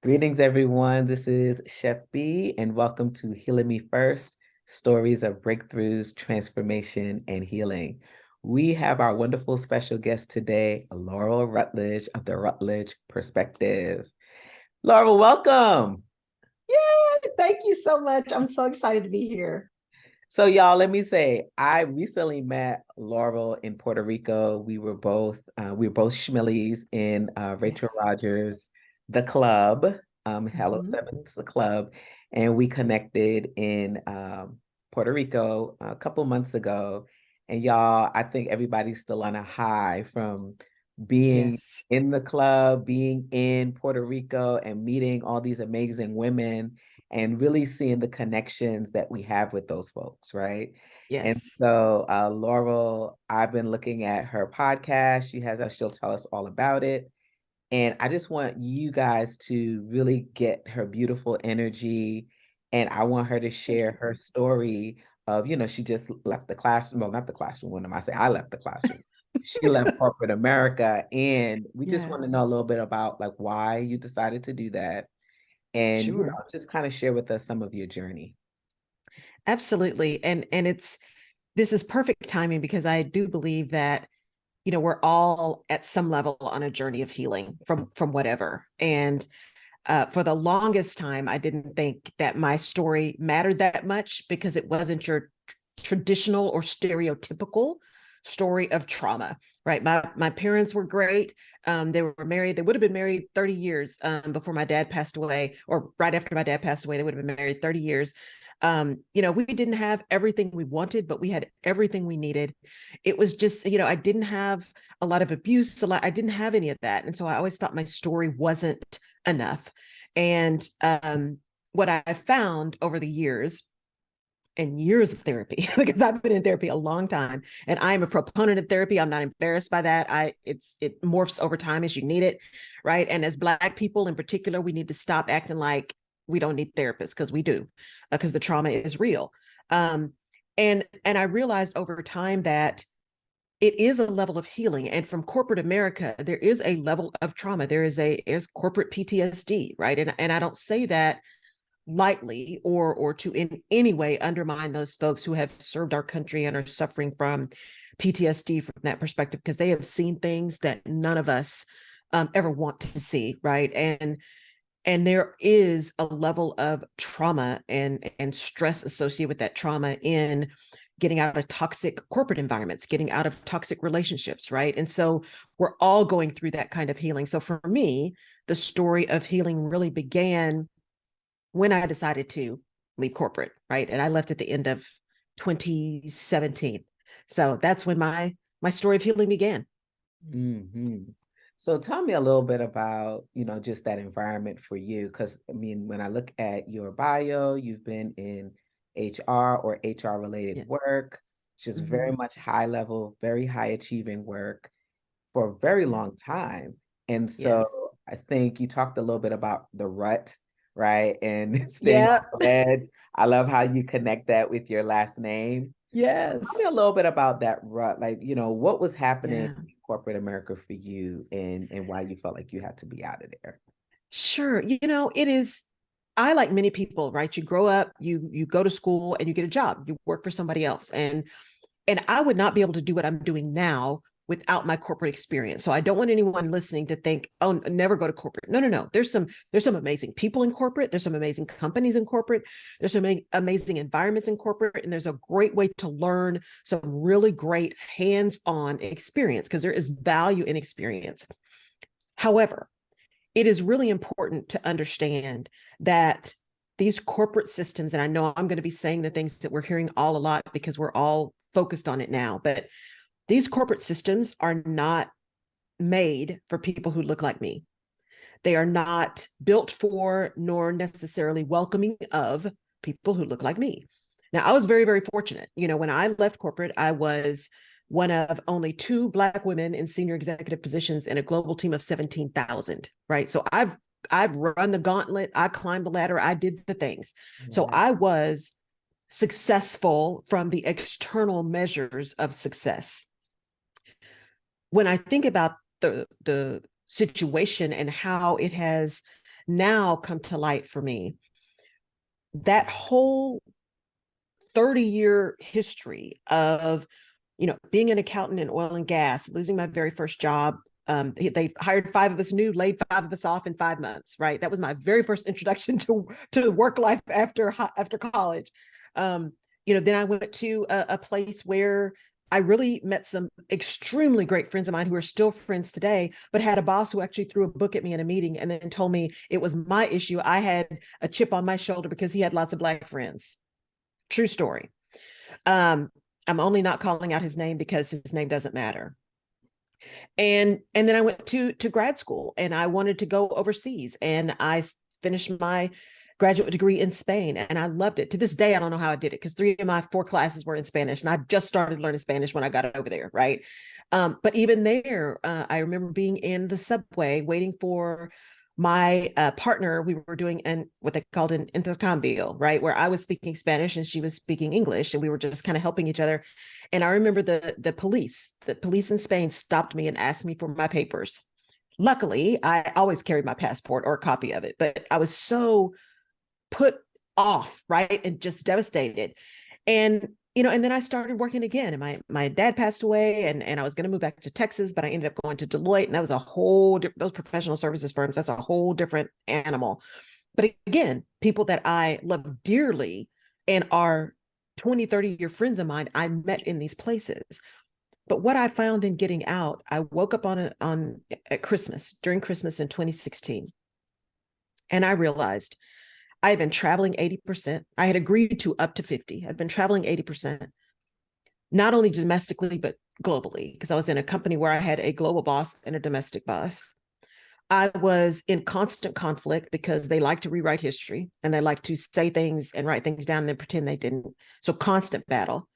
Greetings, everyone. This is Chef Bee, and welcome to Healing Me First, Stories of Breakthroughs, Transformation, and Healing. We have our wonderful special guest today, Laurel Rutledge of the Rutledge Perspective. Laurel, welcome. Yay! Thank you so much. I'm so excited to be here. So, y'all, let me say, I recently met Laurel in Puerto Rico. We were both Schmillies in Rachel Yes. Rogers, the club, Hello Mhm. Sevens, the club, and we connected in Puerto Rico a couple months ago. And y'all, I think everybody's still on a high from being Yes. in the club, being in Puerto Rico, and meeting all these amazing women and really seeing the connections that we have with those folks, right? And Yes. so, Laurel, I've been looking at her podcast. She'll tell us all about it. And I just want you guys to really get her beautiful energy. And I want her to Thank share her you. story of, she just left the classroom. Well, not the classroom. When am I saying I left the classroom? She left corporate America. And we just Yeah, want to know a little bit about like why you decided to do that and sure. just kind of share with us some of your journey. Absolutely. And this is perfect timing because I do believe that, we're all at some level on a journey of healing from whatever. And for the longest time, I didn't think that my story mattered that much because it wasn't your traditional or stereotypical story of trauma, right? My parents were great. They were married. They would have been married 30 years before my dad passed away, or right after my dad passed away. They would have been married 30 years. We didn't have everything we wanted, but we had everything we needed. It was just, I didn't have a lot of abuse. I didn't have any of that, and so I always thought my story wasn't enough. And what I found over the years and years of therapy, because I've been in therapy a long time and I'm a proponent of therapy. I'm not embarrassed by that. It morphs over time as you need it, right? And as Black people in particular, we need to stop acting like we don't need therapists, because we do, because the trauma is real. Um, and I realized over time that it is a level of healing. And from corporate America, there is a level of trauma. There's corporate PTSD, right? And I don't say that lightly or to in any way undermine those folks who have served our country and are suffering from PTSD from that perspective, because they have seen things that none of us ever want to see, right? And there is a level of trauma and stress associated with that trauma in getting out of toxic corporate environments, getting out of toxic relationships, right? And so we're all going through that kind of healing. So for me, the story of healing really began when I decided to leave corporate, right? And I left at the end of 2017. So that's when my story of healing began. hmm So tell me a little bit about, just that environment for you. Because I mean, when I look at your bio, you've been in HR or HR related Yeah. work, just very Mm-hmm. much high level, very high achieving work for a very Yeah. long time. And so Yes. I think you talked a little bit about the rut, right? And staying Yeah. on the edge. I love how you connect that with your last name. Tell me Yes. a little bit about that rut. Like, what was happening Yeah. in corporate America for you and why you felt like you had to be out of there. Sure. It is. I, like many people, right? You grow up, you go to school, and you get a job. You work for somebody else, and I would not be able to do what I'm doing now without my corporate experience. So I don't want anyone listening to think, oh, never go to corporate. No, no, no. There's some amazing people in corporate. There's some amazing companies in corporate. There's some amazing environments in corporate, and there's a great way to learn some really great hands-on experience, because there is value in experience. However, it is really important to understand that these corporate systems, and I know I'm going to be saying the things that we're hearing all a lot because we're all focused on it now, but these corporate systems are not made for people who look like me. They are not built for nor necessarily welcoming of people who look like me. Now, I was very, very fortunate. When I left corporate, I was one of only two Black women in senior executive positions in a global team of 17,000, right? So I've run the gauntlet, I climbed the ladder, I did the things. So Yeah. I was successful from the external measures of success. When I think about the situation and how it has now come to light for me. That whole 30-year history of, being an accountant in oil and gas, losing my very first job. They hired 5 of us new, laid 5 of us off in 5 months, right? That was my very first introduction to work life after college. Then I went to a place where I really met some extremely great friends of mine who are still friends today, but had a boss who actually threw a book at me in a meeting and then told me it was my issue. I had a chip on my shoulder because he had lots of Black friends. True story. I'm only not calling out his name because his name doesn't matter. And then I went to grad school and I wanted to go overseas, and I finished my graduate degree in Spain, and I loved it. To this day, I don't know how I did it because 3 of my 4 classes were in Spanish, and I just started learning Spanish when I got over there, right? But even there, I remember being in the subway waiting for my partner. We were doing what they called an intercambio, right, where I was speaking Spanish and she was speaking English, and we were just kind of helping each other. And I remember the police in Spain stopped me and asked me for my papers. Luckily, I always carried my passport or a copy of it, but I was so put off, right, and just devastated. And and then I started working again, and my dad passed away, and I was going to move back to Texas, but I ended up going to Deloitte, and that was a whole those professional services firms. That's a whole different animal. But again, people that I love dearly and are 20, 30-year friends of mine, I met in these places. But what I found in getting out, I woke up at Christmas, during Christmas in 2016, and I realized I had been traveling 80%. I had agreed to up to 50. I'd been traveling 80%, not only domestically, but globally, because I was in a company where I had a global boss and a domestic boss. I was in constant conflict because they like to rewrite history and they like to say things and write things down and then pretend they didn't. So constant battle.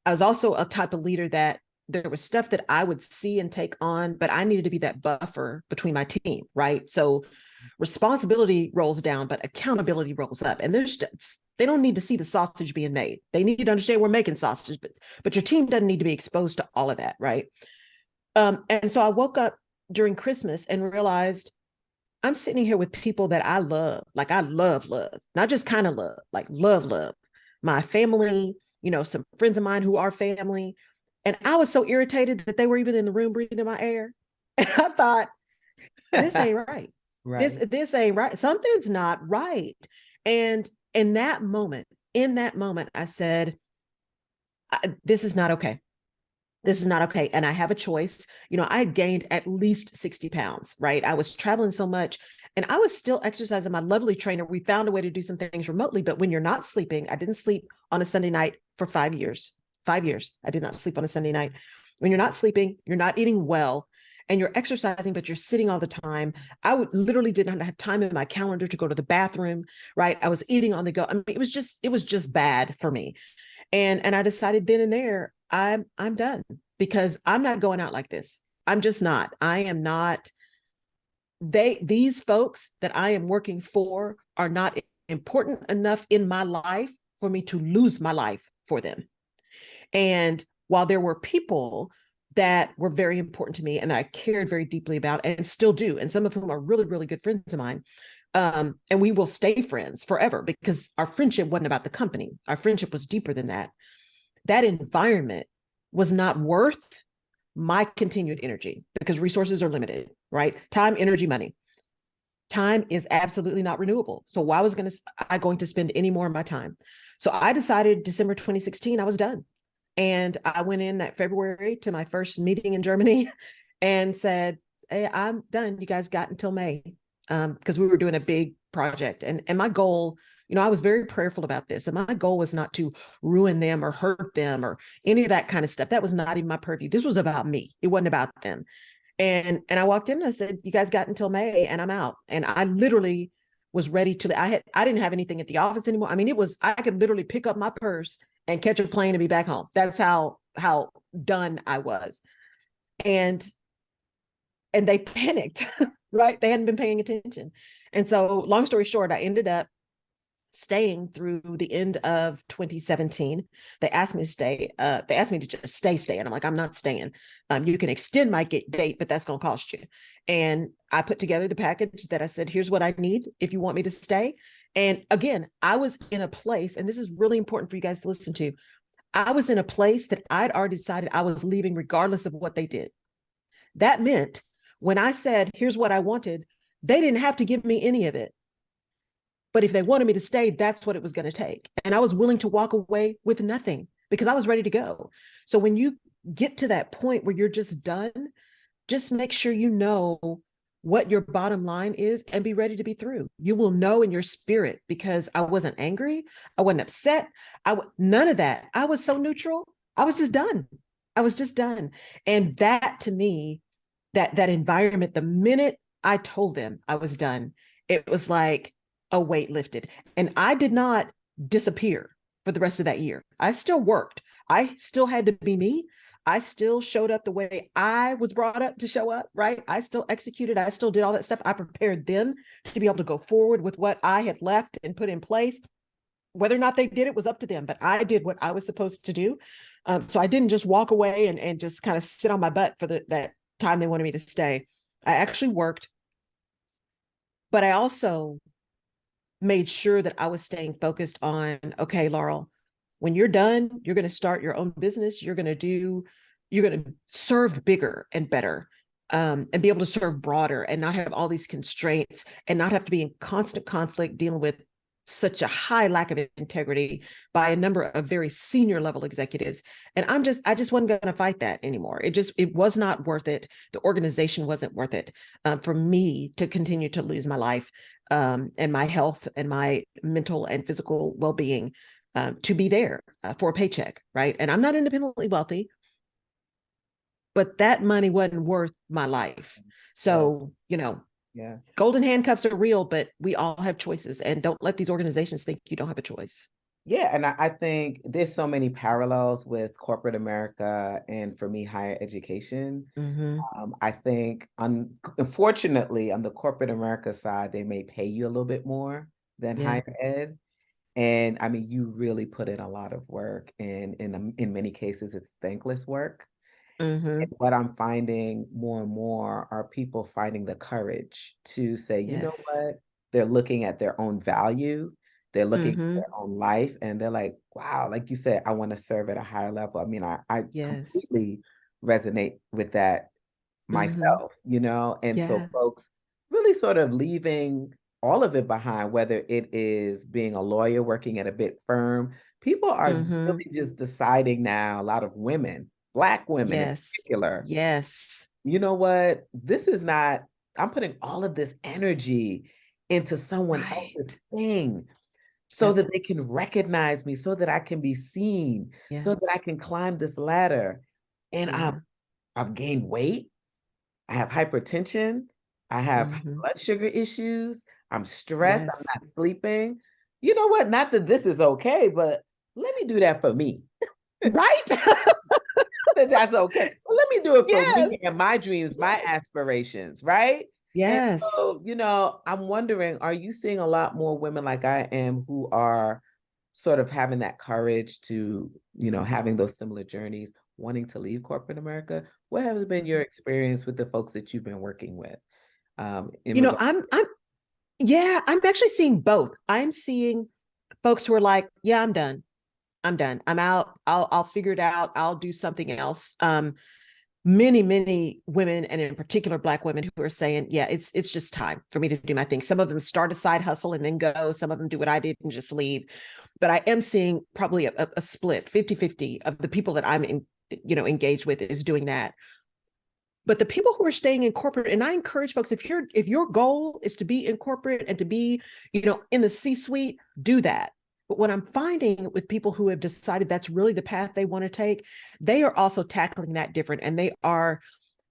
I was also a type of leader that there was stuff that I would see and take on, but I needed to be that buffer between my team, right? So responsibility rolls down, but accountability rolls up. And they don't need to see the sausage being made. They need to understand we're making sausage, but your team doesn't need to be exposed to all of that, right? And so I woke up during Christmas and realized I'm sitting here with people that I love, like I love, not just kind of love, like love. My family, some friends of mine who are family. And I was so irritated that they were even in the room breathing my air. And I thought, this ain't right. Right. This ain't right. Something's not right. And in that moment, I said, this is not okay. This is not okay. And I have a choice. I had gained at least 60 pounds, right? I was traveling so much and I was still exercising. My lovely trainer, we found a way to do some things remotely, but when you're not sleeping, I didn't sleep on a Sunday night for 5 years. 5 years. I did not sleep on a Sunday night. When you're not sleeping, you're not eating well, and you're exercising, but you're sitting all the time. I would literally did not have time in my calendar to go to the bathroom, right? I was eating on the go. I mean, it was just bad for me. And I decided then and there, I'm done, because I'm not going out like this. I'm just not. I am not. These folks that I am working for are not important enough in my life for me to lose my life for them. And while there were people that were very important to me and that I cared very deeply about and still do, and some of whom are really, really good friends of mine, and we will stay friends forever because our friendship wasn't about the company. Our friendship was deeper than that. That environment was not worth my continued energy because resources are limited, right? Time, energy, money. Time is absolutely not renewable. So why was I going to spend any more of my time? So I decided December 2016, I was done. And I went in that February to my first meeting in Germany and said, hey, I'm done. You guys got until May, because we were doing a big project. And my goal, I was very prayerful about this. And my goal was not to ruin them or hurt them or any of that kind of stuff. That was not even my purview. This was about me. It wasn't about them. And I walked in and I said, you guys got until May and I'm out. And I literally was ready to, I didn't have anything at the office anymore. I mean, I could literally pick up my purse and catch a plane and be back home. That's how done I was. And they panicked, right? They hadn't been paying attention. And so long story short, I ended up staying through the end of 2017. They asked me to stay. They asked me to just stay. And I'm like, I'm not staying. You can extend my date, but that's going to cost you. And I put together the package that I said, here's what I need if you want me to stay. And again, I was in a place, and this is really important for you guys to listen to. I was in a place that I'd already decided I was leaving regardless of what they did. That meant when I said, here's what I wanted, they didn't have to give me any of it. But if they wanted me to stay, that's what it was going to take. And I was willing to walk away with nothing because I was ready to go. So when you get to that point where you're just done, just make sure you know what your bottom line is and be ready to be through. You will know in your spirit, because I wasn't angry. I wasn't upset. None of that. I was so neutral. I was just done. I was just done. And that, to me, that environment, the minute I told them I was done, it was like a weight lifted. And I did not disappear for the rest of that year. I still worked. I still had to be me. I still showed up the way I was brought up to show up, right? I still executed. I still did all that stuff. I prepared them to be able to go forward with what I had left and put in place. Whether or not they did it was up to them, but I did what I was supposed to do. So I didn't just walk away and just kind of sit on my butt for that time they wanted me to stay. I actually worked, but I also made sure that I was staying focused on, okay, Laurel, when you're done, you're going to start your own business. You're going to serve bigger and better, and be able to serve broader and not have all these constraints and not have to be in constant conflict dealing with such a high lack of integrity by a number of very senior level executives. And I just wasn't going to fight that anymore. It was not worth it. The organization wasn't worth it, for me to continue to lose my life, and my health and my mental and physical well-being, to be there, for a paycheck, right? And I'm not independently wealthy, but that money wasn't worth my life. So, Yeah. golden handcuffs are real, but we all have choices, and don't let these organizations think you don't have a choice. Yeah, and I think there's so many parallels with corporate America and, for me, higher education. Mm-hmm. I think, unfortunately, on the corporate America side, they may pay you a little bit more than Yeah. higher ed. And I mean, you really put in a lot of work, and in many cases, it's thankless work. Mm-hmm. And what I'm finding more and more are people finding the courage to say, you know Yes. what? They're looking at their own value, they're looking at Mm-hmm. their own life, and they're like, wow, like you said, I want to serve at a higher level. I mean, I Yes. completely resonate with that Mm-hmm. myself, you know? And so Yeah. folks really sort of leaving all of it behind, whether it is being a lawyer working at a big firm, people are Mm-hmm. really just deciding now, a lot of women, Black women in Yes. particular, Yes. you know what? This is not, I'm putting all of this energy into someone else's Right. thing so Yep. that they can recognize me, so that I can be seen, so that I Yes. can climb this ladder. And Yeah. I've gained weight. I have hypertension. I have Mm-hmm. blood sugar issues. I'm stressed. I'm Yes. not sleeping. You know what? Not that this is okay, but let me do that for me. Right. That that's okay. Well, let me do it for Yes. me and my dreams, my Yes. aspirations, right? And Yes. so, I'm wondering, are you seeing a lot more women like I am who are sort of having that courage to, having those similar journeys, wanting to leave corporate America? What has been your experience with the folks that you've been working with, in You know, regard? I'm yeah, I'm actually seeing both. I'm seeing folks who are like, yeah, I'm done. I'm done. I'm out. I'll figure it out. I'll do something else. Many women, and in particular Black women, who are saying, yeah, it's just time for me to do my thing. Some of them start a side hustle and then go. Some of them do what I did and just leave. But I am seeing probably a split, 50-50 of the people that engaged with is doing that. But the people who are staying in corporate, and I encourage folks, if your goal is to be in corporate and to be, in the C-suite, do that. But what I'm finding with people who have decided that's really the path they want to take, they are also tackling that different, and they are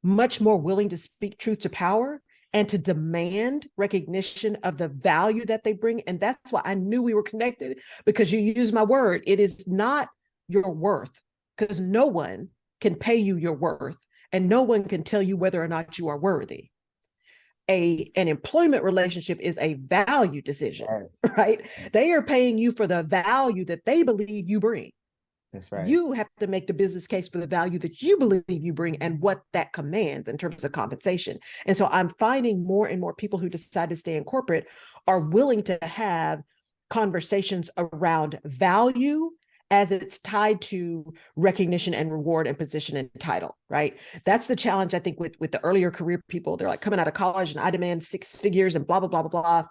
much more willing to speak truth to power and to demand recognition of the value that they bring. And that's why I knew we were connected, because you use my word. It is not your worth, because no one can pay you your worth, and no one can tell you whether or not you are worthy. an employment relationship is a value decision, Yes. right? They are paying you for the value that they believe you bring. That's right. You have to make the business case for the value that you believe you bring and what that commands in terms of compensation. And so I'm finding more and more people who decide to stay in corporate are willing to have conversations around value as it's tied to recognition and reward and position and title, right? That's the challenge, I think, with the earlier career people. They're like coming out of college and I demand 6 figures and blah, blah, blah, blah, blah.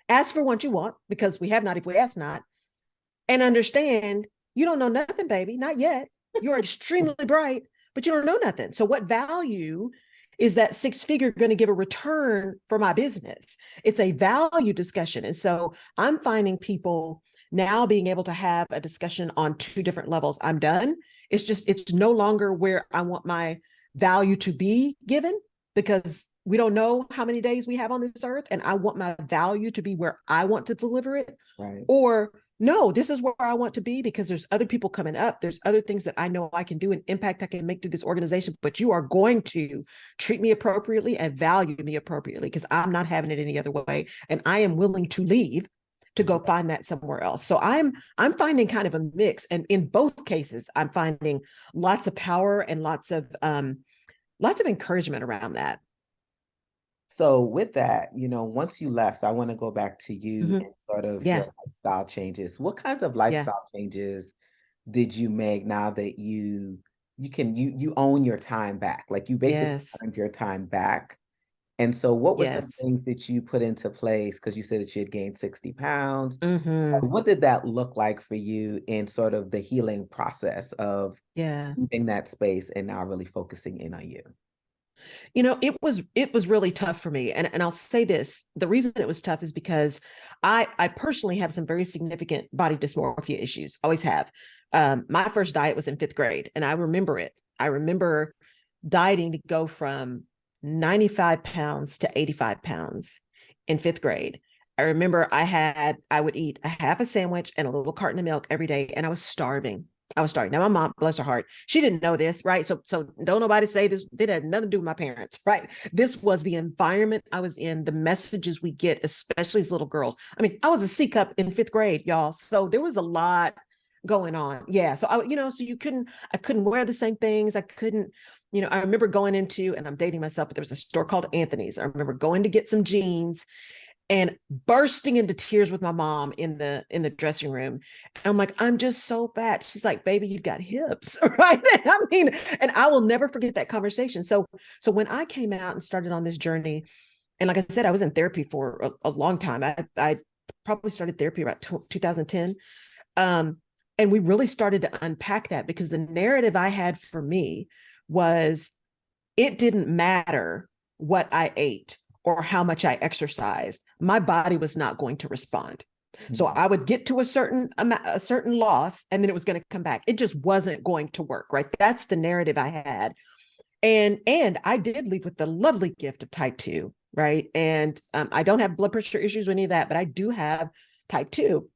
Ask for what you want because we have not if we ask not, and understand you don't know nothing, baby, not yet. You're extremely bright, but you don't know nothing. So what value is that 6 figure going to give a return for my business? It's a value discussion. And so I'm finding people now being able to have a discussion on two different levels. I'm done. It's no longer where I want my value to be given because we don't know how many days we have on this earth. And I want my value to be where I want to deliver it. Right. Or no, this is where I want to be because there's other people coming up. There's other things that I know I can do and impact I can make to this organization, but you are going to treat me appropriately and value me appropriately because I'm not having it any other way. And I am willing to leave to go find that somewhere else. So I'm finding kind of a mix. And in both cases, I'm finding lots of power and lots of encouragement around that. So with that, once you left, so I want to go back to you Mm-hmm. and sort of Yeah. your lifestyle changes. What kinds of Yeah. lifestyle changes did you make now that you own your time back? Like you basically Yes. earned your time back. And so what were some Yes. things that you put into place? Because you said that you had gained 60 pounds. Mm-hmm. What did that look like for you in sort of the healing process of Yeah. leaving that space and now really focusing in on you? It was really tough for me. And I'll say this, the reason it was tough is because I personally have some very significant body dysmorphia issues, always have. My first diet was in 5th grade and I remember it. I remember dieting to go from 95 pounds to 85 pounds in 5th grade. I remember I would eat a half a sandwich and a little carton of milk every day and I was starving. I was starving. Now, my mom, bless her heart, she didn't know this, right? So don't nobody say this. It had nothing to do with my parents, right? This was the environment I was in, the messages we get, especially as little girls. I mean, I was a C cup in 5th grade, y'all. So there was a lot going on. Yeah. So so I couldn't wear the same things. I couldn't, I remember going into, and I'm dating myself, but there was a store called Anthony's. I remember going to get some jeans and bursting into tears with my mom in the dressing room. And I'm like, I'm just so fat. She's like, baby, you've got hips, right? I mean, and I will never forget that conversation. So when I came out and started on this journey, and like I said, I was in therapy for a long time. I probably started therapy about 2010. And we really started to unpack that because the narrative I had for me was it didn't matter what I ate or how much I exercised. My body was not going to respond. So Mhm. I would get to a certain amount, a certain loss, and then it was going to come back. It just wasn't going to work, right? That's the narrative I had. And I did leave with the lovely gift of type 2, right? And I don't have blood pressure issues or any of that, but I do have type 2.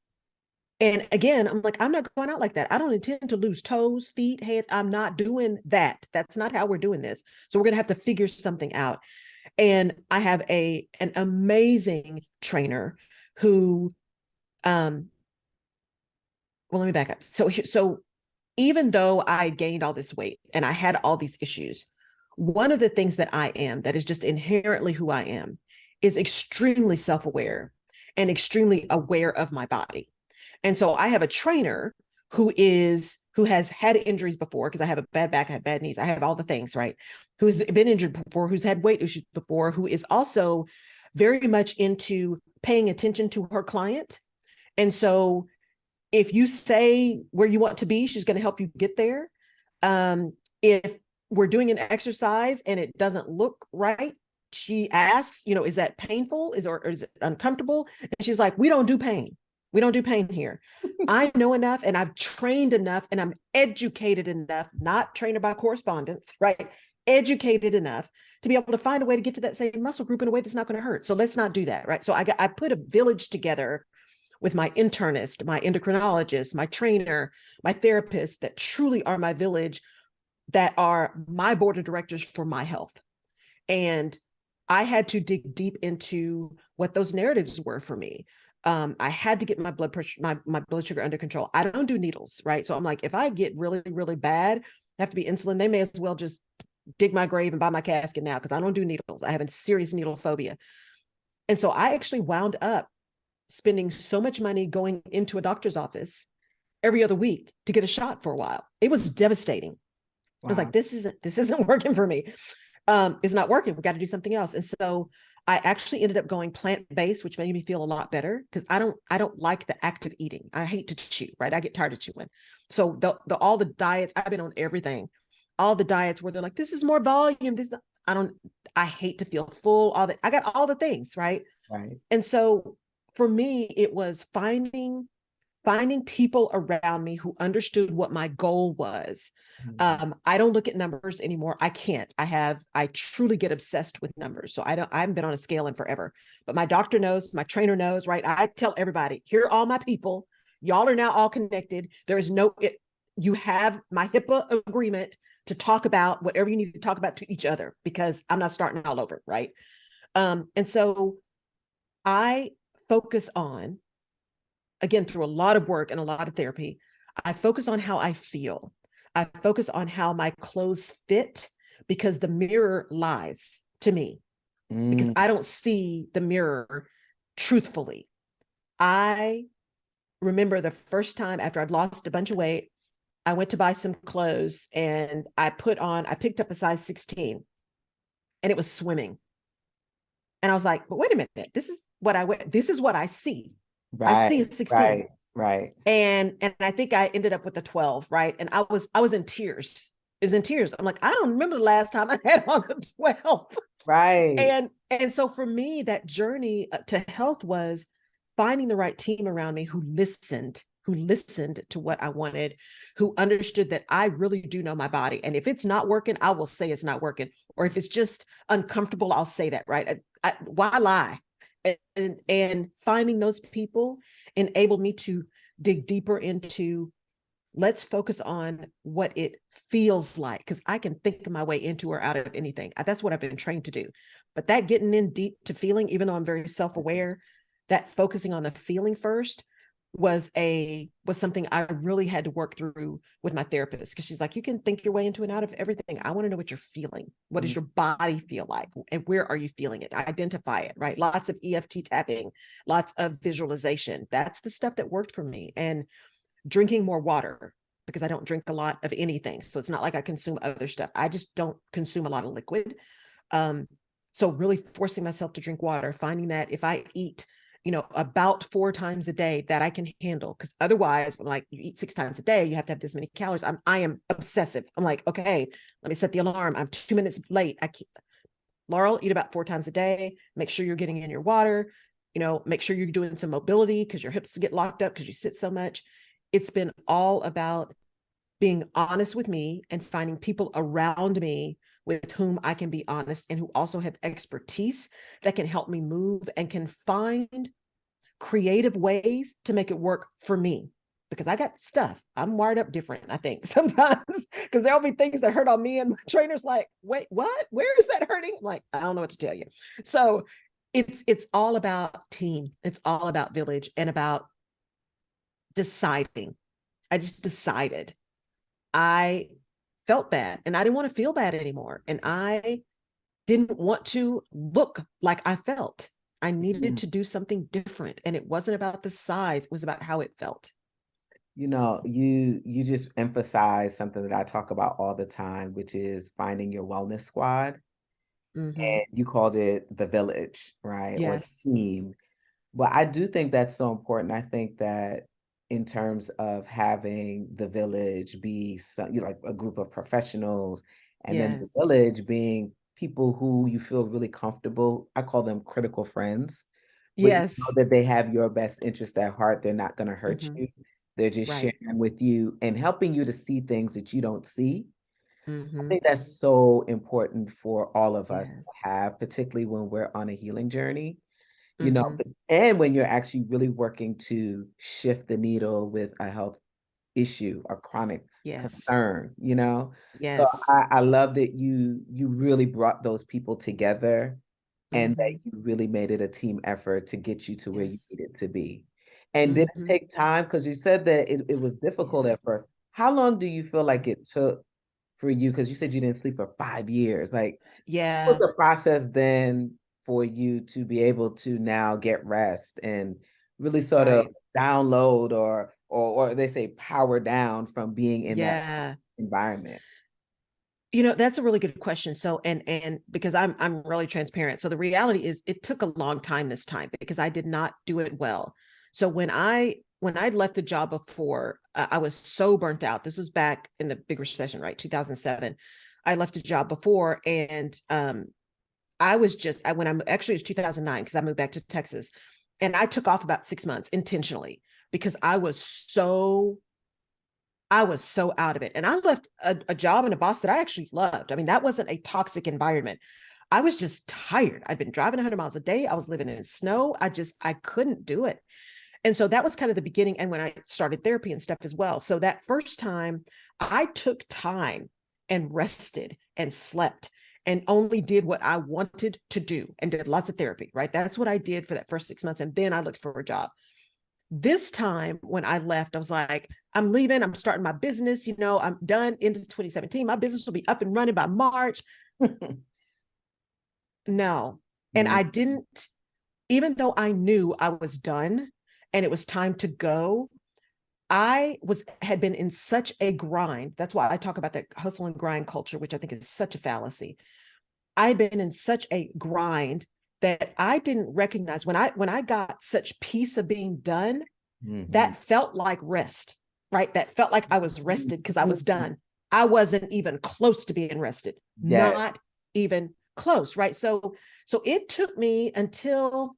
And again, I'm like, I'm not going out like that. I don't intend to lose toes, feet, heads. I'm not doing that. That's not how we're doing this. So we're going to have to figure something out. And I have an amazing trainer who, well, let me back up. So even though I gained all this weight and I had all these issues, one of the things that I am that is just inherently who I am is extremely self-aware and extremely aware of my body. And so I have a trainer who has had injuries before because I have a bad back, I have bad knees, I have all the things, right? Who has been injured before, who's had weight issues before, who is also very much into paying attention to her client. And so if you say where you want to be, she's going to help you get there. If we're doing an exercise and it doesn't look right, she asks, is that painful? Or is it uncomfortable? And she's like, we don't do pain. We don't do pain here. I know enough and I've trained enough and I'm educated enough, not trainer by correspondence, right? Educated enough to be able to find a way to get to that same muscle group in a way that's not going to hurt. So let's not do that, right? So I put a village together with my internist, my endocrinologist, my trainer, my therapist that truly are my village, that are my board of directors for my health. And I had to dig deep into what those narratives were for me. I had to get my blood pressure, my blood sugar under control. I don't do needles, right? So I'm like, if I get really, really bad, I have to be insulin. They may as well just dig my grave and buy my casket now because I don't do needles. I have a serious needle phobia. And so I actually wound up spending so much money going into a doctor's office every other week to get a shot for a while. It was devastating. I was like, Wow. this isn't working for me. It's not working. We got to do something else. And so I actually ended up going plant-based, which made me feel a lot better because I don't like the active eating. I hate to chew, right? I get tired of chewing. So the all the diets, I've been on everything, all the diets where they're like, this is more volume. I don't, I hate to feel full, all that. I got all the things, right? Right. And so for me, it was finding people around me who understood what my goal was. Mhm. I don't look at numbers anymore. I can't. I truly get obsessed with numbers. So I haven't been on a scale in forever, but my doctor knows, my trainer knows, right? I tell everybody, here are all my people. Y'all are now all connected. There is you have my HIPAA agreement to talk about whatever you need to talk about to each other because I'm not starting all over, right? And so I focus on, again, through a lot of work and a lot of therapy, I focus on how I feel. I focus on how my clothes fit because the mirror lies to me because Mm, I don't see the mirror truthfully. I remember the first time after I'd lost a bunch of weight, I went to buy some clothes and I picked up a size 16 and it was swimming. And I was like, but wait a minute, this is what I wear. This is what I see. I see right, a 16. right, right, And I think I ended up with a 12, right? And I was in tears. I was in tears. I'm like, I don't remember the last time I had on a 12. right. And so for me, that journey to health was finding the right team around me who listened to what I wanted, who understood that I really do know my body. And if it's not working, I will say it's not working. Or if it's just uncomfortable, I'll say that, right? Why lie? And finding those people enabled me to dig deeper into, let's focus on what it feels like because I can think my way into or out of anything. That's what I've been trained to do. But that getting in deep to feeling, even though I'm very self-aware, that focusing on the feeling first was something I really had to work through with my therapist because she's like, you can think your way into and out of everything. I want to know what you're feeling. What does Mm, your body feel like? And where are you feeling it? Identify it, right? Lots of EFT tapping, lots of visualization. That's the stuff that worked for me. And drinking more water because I don't drink a lot of anything. So it's not like I consume other stuff. I just don't consume a lot of liquid. Um, so really forcing myself to drink water, finding that if I eat, about 4 times a day that I can handle. Because otherwise, like you eat 6 times a day, you have to have this many calories. I am obsessive. I'm like, okay, let me set the alarm. I'm 2 minutes late. I can't. Laurel, eat about 4 times a day. Make sure you're getting in your water. Make sure you're doing some mobility because your hips get locked up because you sit so much. It's been all about being honest with me and finding people around me with whom I can be honest and who also have expertise that can help me move and can find creative ways to make it work for me. Because I got stuff. I'm wired up different, I think, sometimes. Because there'll be things that hurt on me, and my trainer's like, wait, what? Where is that hurting? I'm like, I don't know what to tell you. So it's all about team. It's all about village and about deciding. I just decided I felt bad and I didn't want to feel bad anymore. And I didn't want to look like I felt. I needed mm. to do something different. And it wasn't about the size, it was about how it felt. You just emphasize something that I talk about all the time, which is finding your wellness squad. Mm-hmm. And you called it the village, right? Or the Yes. team. But I do think that's so important. I think that in terms of having the village be like a group of professionals, and then the Yes. village being people who you feel really comfortable. I call them critical friends, but you know Yes. that they have your best interest at heart. They're not going to hurt Mm-hmm. you. They're just Right. sharing with you and helping you to see things that you don't see. I Mm-hmm. think that's so important for all of us to Yes. have, particularly when we're on a healing journey, you know, Mm-hmm. and when you're actually really working to shift the needle with a health issue or chronic Yes. concern, you know? So Yes. I love that you really brought those people together and that Mm-hmm. you really made it a team effort to get you to where you Yes. needed to be. And did it Mm-hmm. take time? Because you said that it was difficult Yes. at first. How long do you feel like it took for you? Because you said you didn't sleep for 5 years. Like, what Yeah. was the process then for you to be able to now get rest and really sort of Right. download or they say power down from being in that Yeah. environment? That's a really good question. So, and because I'm really transparent. So the reality is it took a long time this time because I did not do it well. So when I'd left the job before, I was so burnt out. This was back in the big recession, right? 2007. I left a job before, and I was just I when I'm actually it was 2009 because I moved back to Texas, and I took off about 6 months intentionally because I was so out of it. And I left a job and a boss that I actually loved. I mean, that wasn't a toxic environment. I was just tired. I'd been driving 100 miles a day. I was living in snow. I couldn't do it. And so that was kind of the beginning. And when I started therapy and stuff as well. So that first time I took time and rested and slept and only did what I wanted to do and did lots of therapy, right? That's what I did for that first 6 months. And then I looked for a job. This time when I left, I was like, I'm leaving. I'm starting my business. I'm done into 2017. My business will be up and running by March. No. And Mm, I didn't, even though I knew I was done and it was time to go, had been in such a grind. That's why I talk about that hustle and grind culture, which I think is such a fallacy. I'd been in such a grind that I didn't recognize when I got such peace of being done, mhm. that felt like rest, right? That felt like I was rested because I was done. I wasn't even close to being rested, Yes. not even close, right? So it took me until,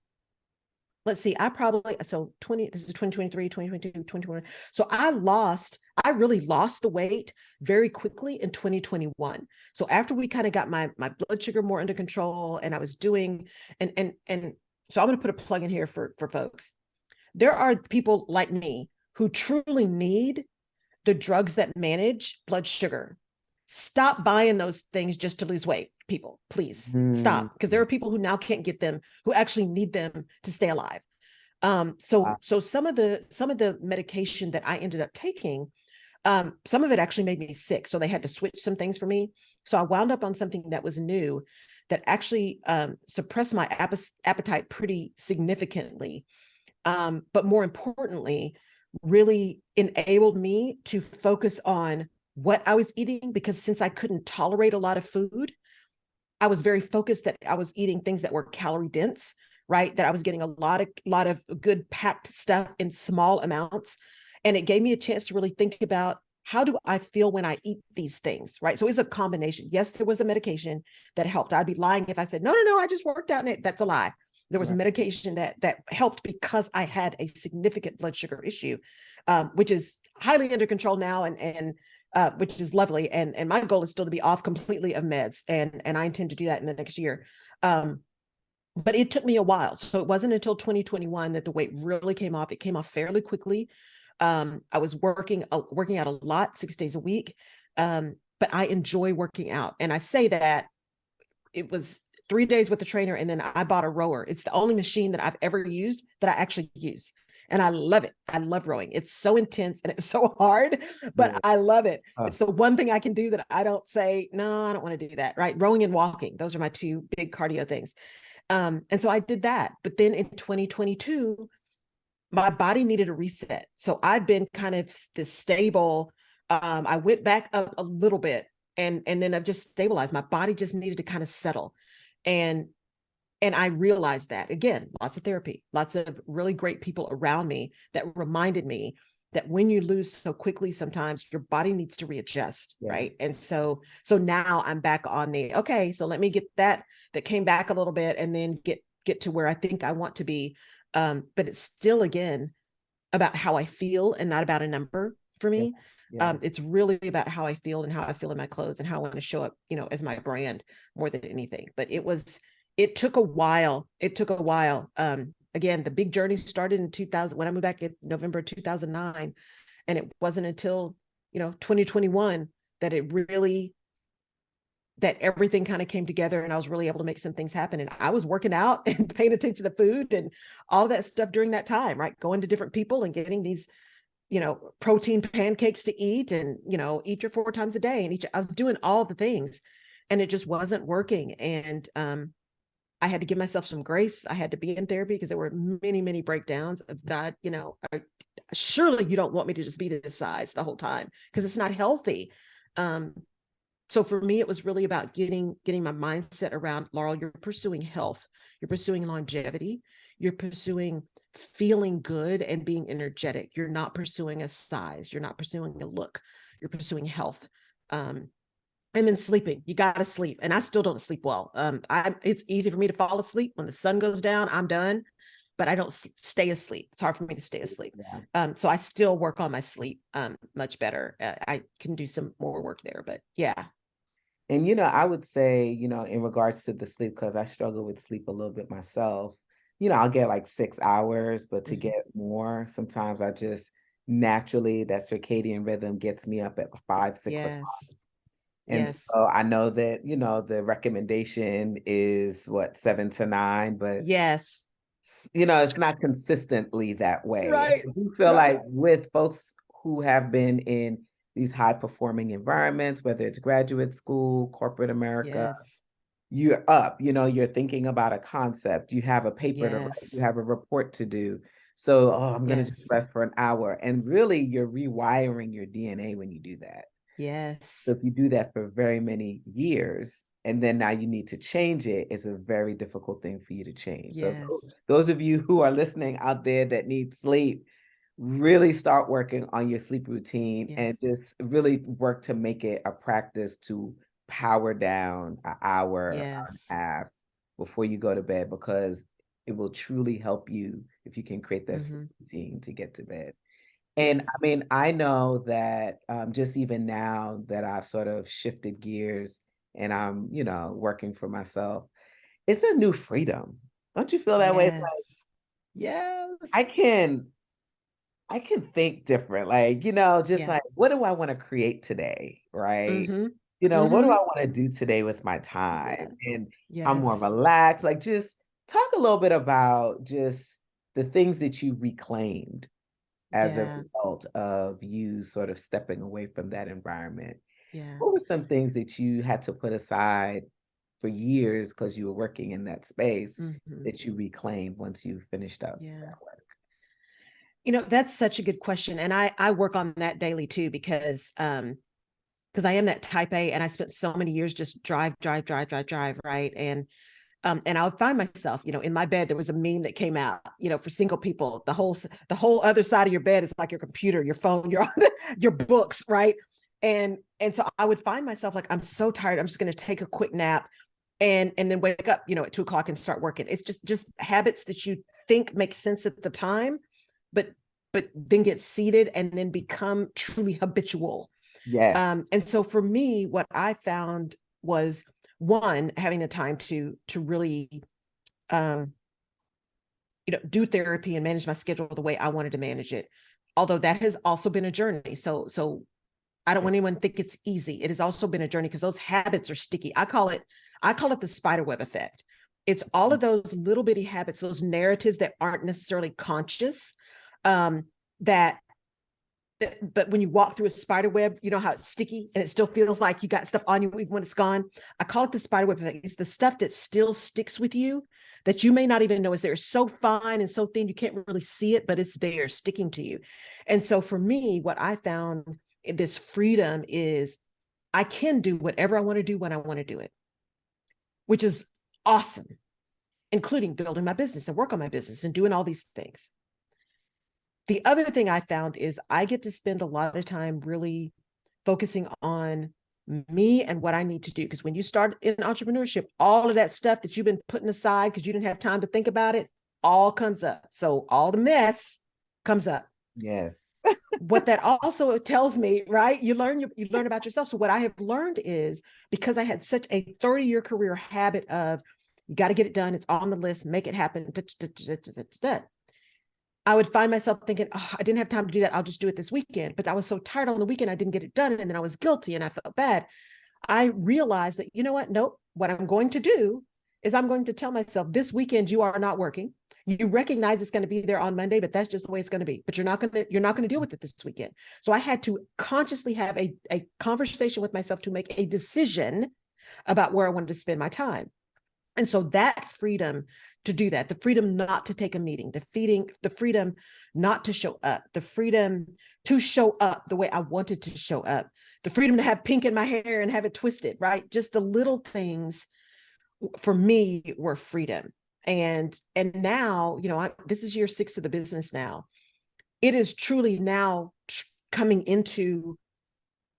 let's see, I probably, so 20, this is 2023, 2022, 2021. So I really lost the weight very quickly in 2021. So after we kind of got my blood sugar more under control and I was doing, and so I'm going to put a plug in here for folks. There are people like me who truly need the drugs that manage blood sugar. Stop buying those things just to lose weight, people. Please Mm. stop, because there are people who now can't get them, who actually need them to stay alive. So some of the medication that I ended up taking, some of it actually made me sick. So they had to switch some things for me. So I wound up on something that was new that actually suppressed my appetite pretty significantly, but more importantly, really enabled me to focus on what I was eating, because since I couldn't tolerate a lot of food, I was very focused that I was eating things that were calorie dense, right? That I was getting a lot of good packed stuff in small amounts. And it gave me a chance to really think about, how do I feel when I eat these things, right? So it's a combination. Yes, there was a medication that helped. I'd be lying if I said, no, no, no, I just worked out. And that's a lie. There was a Right. medication that helped because I had a significant blood sugar issue, which is highly under control now, and which is lovely. And my goal is still to be off completely of meds, and I intend to do that in the next year. But it took me a while. So it wasn't until 2021 that the weight really came off. It came off fairly quickly. I was working out a lot, 6 days a week. But I enjoy working out. And I say that it was 3 days with the trainer, and then I bought a rower. It's the only machine that I've ever used that I actually use. And I love it. I love rowing. It's so intense and it's so hard, but Yeah. I love it. Oh, It's the one thing I can do that I don't say, no, I don't want to do that, right? Rowing and walking. Those are my two big cardio things. And so I did that. But then in 2022, my body needed a reset. So I've been kind of this stable. I went back up a little bit, and then I've just stabilized. My body just needed to kind of settle. And I realized that, again, lots of therapy, lots of really great people around me that reminded me that when you lose so quickly, sometimes your body needs to readjust, yeah. right? And so now I'm back on the, okay, so let me get that came back a little bit, and then get to where I think I want to be. But it's still, again, about how I feel and not about a number for Yeah. me. Yeah. It's really about how I feel and how I feel in my clothes and how I want to show up, as my brand more than anything. But it took a while. It took a while. Again, the big journey started in 2000 when I moved back in November 2009. And it wasn't until, 2021 that it really that everything kind of came together and I was really able to make some things happen. And I was working out and paying attention to food and all of that stuff during that time, right? Going to different people and getting these, protein pancakes to eat and, eat your 4 times a day. And I was doing all the things and it just wasn't working. And I had to give myself some grace. I had to be in therapy because there were many, many breakdowns of God, surely you don't want me to just be this size the whole time because it's not healthy. So for me, it was really about getting my mindset around, Laurel, you're pursuing health, you're pursuing longevity, you're pursuing feeling good and being energetic. You're not pursuing a size, you're not pursuing a look, you're pursuing health. And then sleeping, you got to sleep. And I still don't sleep well. It's easy for me to fall asleep when the sun goes down, I'm done, but I don't stay asleep. It's hard for me to stay asleep. Yeah. So I still work on my sleep much better. I can do some more work there, but yeah. And, I would say, in regards to the sleep, because I struggle with sleep a little bit myself, I'll get like 6 hours, but to Mhm. get more, sometimes I just naturally, that circadian rhythm gets me up at 5, 6 o'clock. Yes. And Yes. so I know that, the recommendation is what, 7 to 9, but Yes. it's not consistently that way. Right. I do feel Right. like with folks who have been in these high performing environments, whether it's graduate school, corporate America, Yes. you're up, you're thinking about a concept, you have a paper to write, you Yes. have a report to do. So, oh, I'm going to just Yes. rest for an hour. And really, you're rewiring your DNA when you do that. So Yes. if you do that for very many years, and then now you need to change it, it's a very difficult thing for you to change. So Yes. those of you who are listening out there that need sleep, really start working on your sleep routine and Yes. just really work to make it a practice to power down an hour, hour and a Yes. half before you go to bed, because it will truly help you if you can create that sleep Hmm. routine to get to bed. And I Yes. mean, I know that, just even now that I've sort of shifted gears and I'm, working for myself, it's a new freedom. Don't you feel that way? It's like Yes. Yes. I can I can think different, like, just Yeah. like, what do I wanna create today, right? Hmm. What do Hmm. I wanna do today with my Yeah. time? And I'm more Yes. relaxed, like, just talk a little bit about just the things that you reclaimed as a Yeah. result of you sort of stepping away from that environment. Yeah. What were some things that you had to put aside for years because you were working in that space Hmm. that you reclaimed once you finished up Yeah. that work? That's such a good question. And I work on that daily too, because I am that type A and I spent so many years just drive, drive, drive, drive, drive, right? And I would find myself, in my bed, there was a meme that came out, for single people, the whole other side of your bed is like your computer, your phone, your books, right? And so I would find myself like, I'm so tired, I'm just going to take a quick nap and then wake up, at 2 o'clock and start working. It's just habits that you think make sense at the time, but then get seated and then become truly habitual. Yes. And so for me, what I found was, one, having the time to really um, do therapy and manage my schedule the way I wanted to manage it. Although that has also been a journey. So I don't Yeah. want anyone to think it's easy. It has also been a journey because those habits are sticky. I call it the spider web effect. It's all of those little bitty habits, those narratives that aren't necessarily conscious, um, that but when you walk through a spider web, you know how it's sticky and it still feels like you got stuff on you even when it's gone. I call it the spider web effect. It's the stuff that still sticks with you that you may not even know is there. It's so fine and so thin you can't really see it, but it's there sticking to you. And so for me, what I found in this freedom is I can do whatever I want to do when I want to do it, which is awesome, including building my business and work on my business and doing all these things. The other thing I found is I get to spend a lot of time really focusing on me and what I need to do. Because when you start in entrepreneurship, all of that stuff that you've been putting aside because you didn't have time to think about it all comes up. So all the mess comes up. Yes. What that also tells me, right? You learn about yourself. So what I have learned is, because I had such a 30-year career habit of, you got to get it done. It's on the list, make it happen. I would find myself thinking, oh, I didn't have time to do that. I'll just do it this weekend. But I was so tired on the weekend, I didn't get it done. And then I was guilty and I felt bad. I realized that, you know what? Nope. What I'm going to do is I'm going to tell myself this weekend you are not working. You recognize it's going to be there on Monday, but that's just the way it's going to be. But you're not going to deal with it this weekend. So I had to consciously have a conversation with myself to make a decision about where I wanted to spend my time. And so that freedom to do that, the freedom not to take a meeting, the freedom not to show up, the freedom to show up the way I wanted to show up, the freedom to have pink in my hair and have it twisted, right? Just the little things for me were freedom. And now, this is year 6 of the business now. It is truly now coming into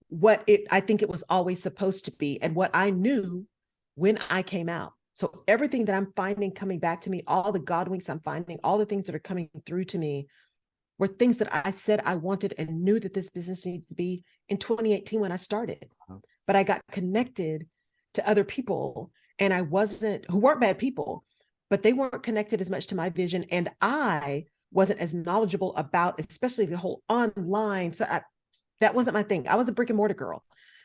what I think it was always supposed to be and what I knew when I came out. So everything that I'm finding coming back to me, all the God winks I'm finding, all the things that are coming through to me were things that I said I wanted and knew that this business needed to be in 2018 when I started. But I got connected to other people and who weren't bad people, but they weren't connected as much to my vision. And I wasn't as knowledgeable about, especially the whole online. So that wasn't my thing. I was a brick and mortar girl.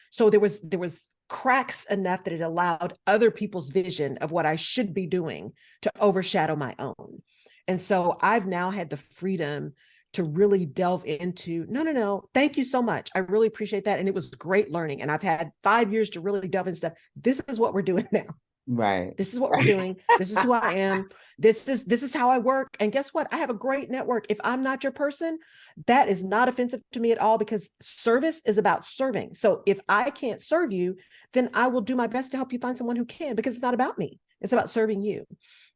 So there was cracks enough that it allowed other people's vision of what I should be doing to overshadow my own. And so I've now had the freedom to really delve into, no, thank you so much. I really appreciate that. And it was great learning. And I've had 5 years to really delve into stuff. This is what we're doing now. Right. This is what we're doing. This is who I am. This is how I work. And guess what? I have a great network. If I'm not your person, that is not offensive to me at all, because service is about serving. So if I can't serve you, then I will do my best to help you find someone who can, because it's not about me. It's about serving you.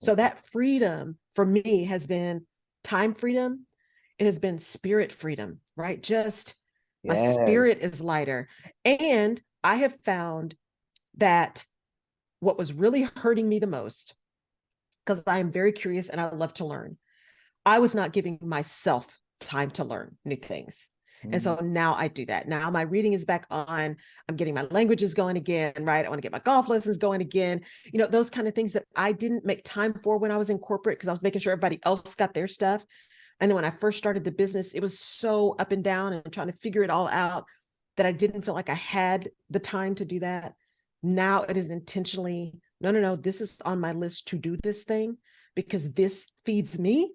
So that freedom for me has been time freedom. It has been spirit freedom, right? Just my spirit is lighter. And I have found that what was really hurting me the most, because I am very curious and I love to learn, I was not giving myself time to learn new things. And so now I do that. Now my reading is back on. I'm getting my languages going again, right? I want to get my golf lessons going again. Those kind of things that I didn't make time for when I was in corporate, because I was making sure everybody else got their stuff. And then when I first started the business, it was so up and down and trying to figure it all out that I didn't feel like I had the time to do that. Now it is intentionally, no, this is on my list to do this thing because this feeds me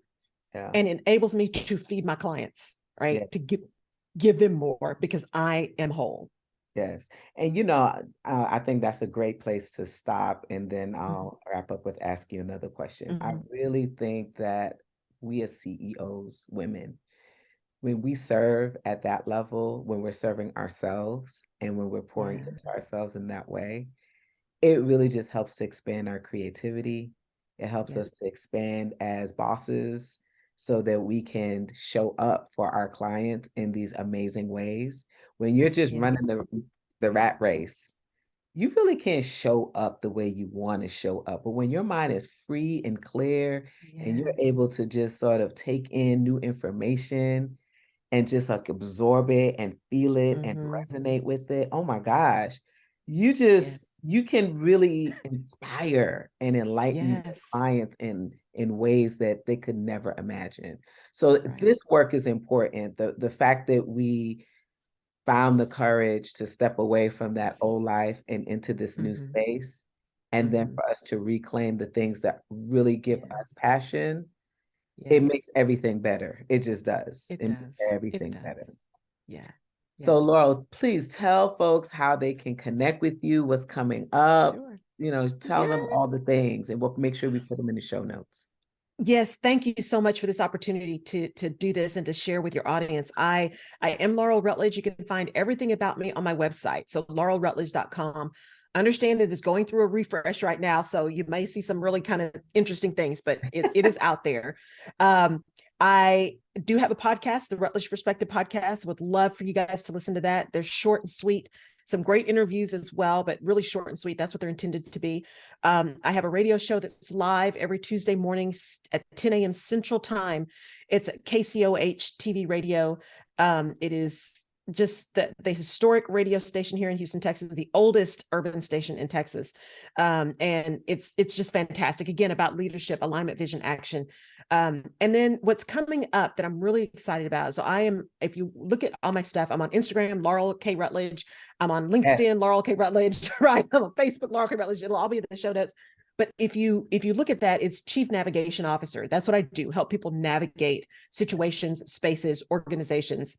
and enables me to feed my clients, right? To give them more because I am whole. Yes. And, I think that's a great place to stop. And then I'll wrap up with asking you another question. I really think that we as CEOs, women, when we serve at that level, when we're serving ourselves and when we're pouring into ourselves in that way, it really just helps to expand our creativity. It helps us to expand as bosses so that we can show up for our clients in these amazing ways. When you're just running the rat race, you really can't show up the way you want to show up. But when your mind is free and clear and you're able to just sort of take in new information and just like absorb it and feel it and resonate with it, oh my gosh, you can really inspire and enlighten clients in ways that they could never imagine. So this work is important. The fact that we found the courage to step away from that old life and into this new space, and then for us to reclaim the things that really give us passion, it makes everything better. It just does. It makes everything better. Yeah. So Laurel, please tell folks how they can connect with you, what's coming up, tell them all the things, and we'll make sure we put them in the show notes. Yes, thank you so much for this opportunity to do this and to share with your audience. I am Laurel Rutledge. You can find everything about me on my website. So laurelrutledge.com. Understand that it's going through a refresh right now, so you may see some really kind of interesting things, but it is out there. I do have a podcast, the Rutledge Perspective podcast. Would love for you guys to listen to that. They're short and sweet. Some great interviews as well, but really short and sweet. That's what they're intended to be. I have a radio show that's live every Tuesday mornings at 10 a.m. Central Time. It's at KCOH TV radio. It is just the historic radio station here in Houston, Texas, the oldest urban station in Texas. And it's just fantastic. Again, about leadership, alignment, vision, action. And then what's coming up that I'm really excited about. So I am, if you look at all my stuff, I'm on Instagram, Laurel K Rutledge. I'm on Yes. LinkedIn, Laurel K Rutledge, right? I'm on Facebook, Laurel K Rutledge. It'll all be in the show notes. But if you look at that, it's Chief Navigation Officer. That's what I do, help people navigate situations, spaces, organizations.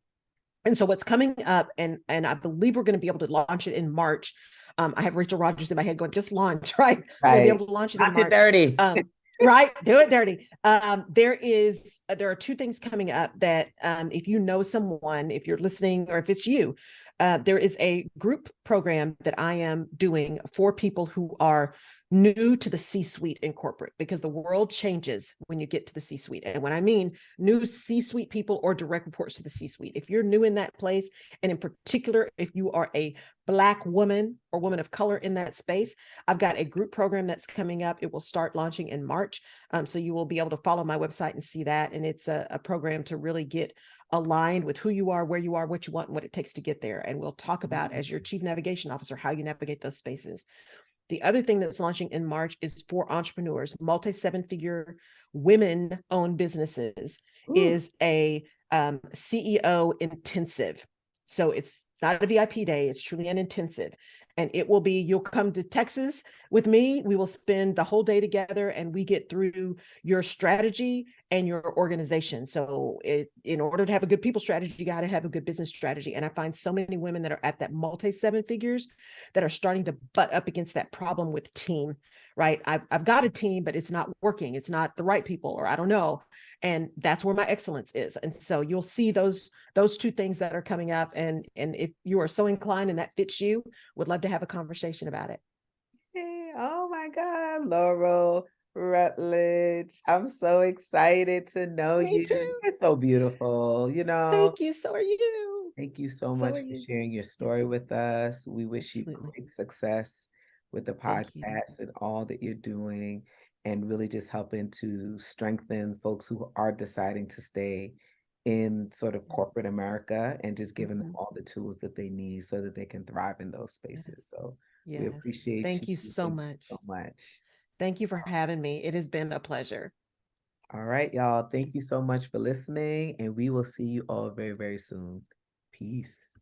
And so what's coming up, and I believe we're going to be able to launch it in March. I have Rachel Rogers in my head going, just launch, right? We're going to be Right. able to launch it in Knock it March. dirty. Right, do it dirty. There are two things coming up that if you know someone, if you're listening, or if it's you, there is a group program that I am doing for people who are new to the C-suite in corporate, because the world changes when you get to the C-suite. And when I mean new C-suite people or direct reports to the C-suite, if you're new in that place, and in particular, if you are a Black woman or woman of color in that space, I've got a group program that's coming up. It will start launching in March. So you will be able to follow my website and see that. And it's a program to really get aligned with who you are, where you are, what you want, and what it takes to get there. And we'll talk about, as your chief navigation officer, how you navigate those spaces. The other thing that's launching in March is for entrepreneurs, multi seven figure women owned businesses, Ooh. is a CEO intensive. So it's not a VIP day, it's truly an intensive. And it will be, you'll come to Texas with me. We will spend the whole day together and we get through your strategy and your organization. So in order to have a good people strategy, you got to have a good business strategy. And I find so many women that are at that multi seven figures that are starting to butt up against that problem with team, right? I've got a team, but it's not working. It's not the right people, or I don't know. And that's where my excellence is. And so you'll see those two things that are coming up. And if you are so inclined and that fits you, would love to have a conversation about it. Hey, oh my God, Laurel Rutledge. I'm so excited to know Me you. too. You're so beautiful, you know. Thank you. So are you. Thank you so So much are for you. sharing your story with us. We wish you Absolutely. great success with the Thank you. podcast and all that you're doing, and really just helping to strengthen folks who are deciding to stay in sort of corporate America, and just giving them Mhm. all the tools that they need so that they can thrive in those spaces. Yes. So we Yes. appreciate Thank you. you so Thank you so much. much. Thank you for having me. It has been a pleasure. All right, y'all. Thank you so much for listening, and we will see you all very, very soon. Peace.